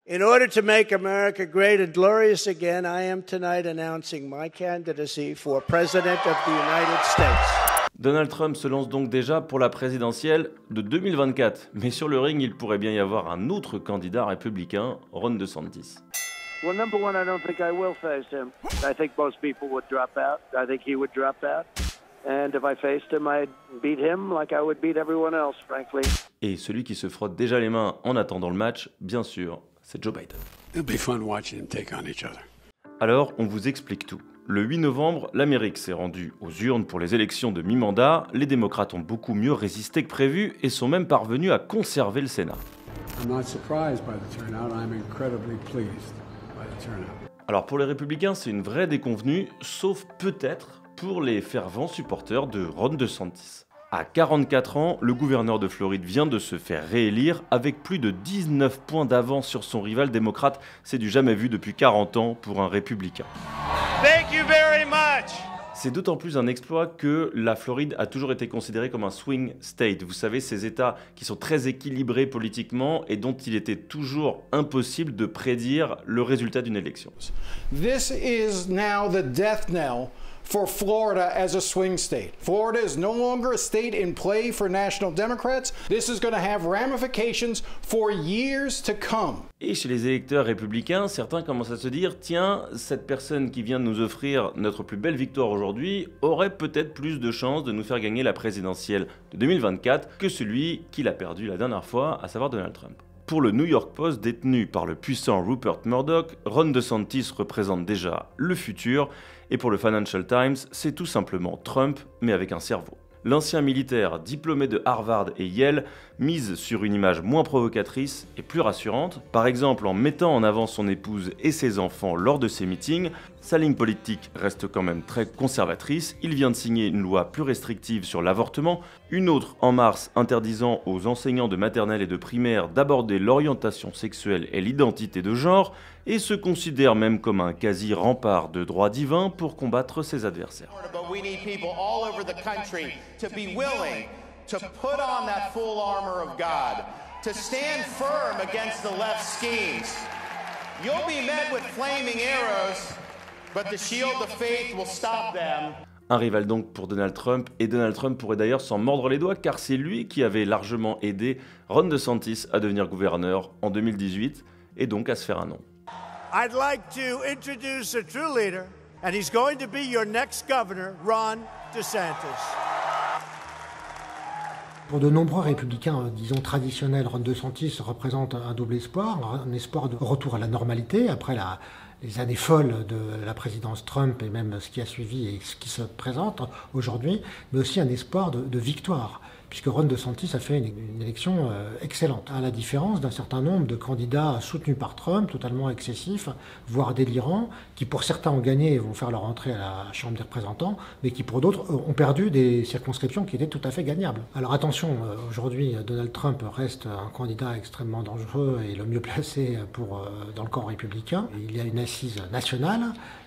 In order to make America great and glorious again, I am tonight announcing my candidacy for President of the United States. Donald Trump se lance donc déjà pour la présidentielle de 2024. Mais sur le ring, il pourrait bien y avoir un autre candidat républicain, Ron DeSantis. Well, number one, I don't think I will face him. I think most people would drop out. I think he would drop out. And if I faced him, I'd beat him like I would beat everyone else, frankly. Et celui qui se frotte déjà les mains en attendant le match, bien sûr, c'est Joe Biden. It'll be fun watching them take on each other. Alors, on vous explique tout. Le 8 novembre, l'Amérique s'est rendue aux urnes pour les élections de mi-mandat. Les démocrates ont beaucoup mieux résisté que prévu et sont même parvenus à conserver le Sénat. I'm not surprised by the turnout. I'm incredibly pleased by the turnout. Alors pour les républicains, c'est une vraie déconvenue, sauf peut-être pour les fervents supporters de Ron DeSantis. À 44 ans, le gouverneur de Floride vient de se faire réélire avec plus de 19 points d'avance sur son rival démocrate. C'est du jamais vu depuis 40 ans pour un républicain. Thank you very much. C'est d'autant plus un exploit que la Floride a toujours été considérée comme un swing state. Vous savez, ces États qui sont très équilibrés politiquement et dont il était toujours impossible de prédire le résultat d'une élection. This is now the death knell for Florida as a swing state. Florida is no longer a state in play for national Democrats. This is going to have ramifications for years to come. Et chez les électeurs républicains, certains commencent à se dire « Tiens, cette personne qui vient de nous offrir notre plus belle victoire aujourd'hui aurait peut-être plus de chances de nous faire gagner la présidentielle de 2024 que celui qui l'a perdu la dernière fois, à savoir Donald Trump ». Pour le New York Post, détenu par le puissant Rupert Murdoch, Ron DeSantis représente déjà le futur, et pour le Financial Times, c'est tout simplement Trump, mais avec un cerveau. L'ancien militaire, diplômé de Harvard et Yale, mise sur une image moins provocatrice et plus rassurante, par exemple en mettant en avant son épouse et ses enfants lors de ses meetings. Sa ligne politique reste quand même très conservatrice, il vient de signer une loi plus restrictive sur l'avortement, une autre en mars interdisant aux enseignants de maternelle et de primaire d'aborder l'orientation sexuelle et l'identité de genre, et se considère même comme un quasi-rempart de droits divins pour combattre ses adversaires. But we need people all over the country to be willing to put on that full armor of God, to stand firm against the left schemes. You'll be met with flaming arrows, but the shield of faith will stop them. Un rival donc pour Donald Trump, et Donald Trump pourrait d'ailleurs s'en mordre les doigts car c'est lui qui avait largement aidé Ron DeSantis à devenir gouverneur en 2018 et donc à se faire un nom. I'd like to introduce a true leader, and he's going to be your next governor, Ron DeSantis. Pour de nombreux républicains, disons traditionnels, Ron DeSantis représente un double espoir, un espoir de retour à la normalité après les années folles de la présidence Trump et même ce qui a suivi et ce qui se présente aujourd'hui, mais aussi un espoir de victoire, puisque Ron DeSantis a fait une élection excellente, à la différence d'un certain nombre de candidats soutenus par Trump, totalement excessifs, voire délirants, qui pour certains ont gagné et vont faire leur entrée à la Chambre des représentants, mais qui pour d'autres ont perdu des circonscriptions qui étaient tout à fait gagnables. Alors attention, aujourd'hui Donald Trump reste un candidat extrêmement dangereux et le mieux placé dans le camp républicain. Il y a une assise nationale,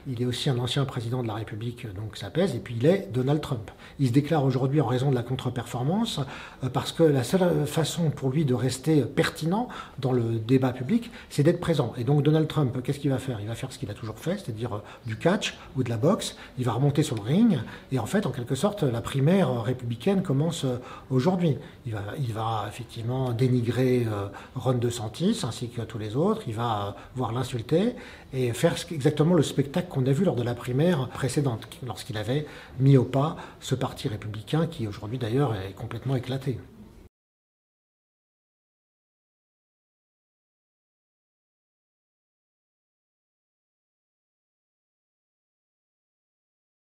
il est aussi un ancien président de la République, donc ça pèse, et puis il est Donald Trump. Il se déclare aujourd'hui en raison de la contre-performance, parce que la seule façon pour lui de rester pertinent dans le débat public, c'est d'être présent. Et donc Donald Trump, qu'est-ce qu'il va faire? Il va faire ce qu'il a toujours fait, c'est-à-dire du catch ou de la boxe. Il va remonter sur le ring, et en fait, en quelque sorte, la primaire républicaine commence aujourd'hui. Il va effectivement dénigrer Ron DeSantis, ainsi que tous les autres. Il va voir l'insulter et faire exactement le spectacle qu'on a vu lors de la primaire précédente, lorsqu'il avait mis au pas ce parti républicain qui aujourd'hui d'ailleurs est complètement éclaté.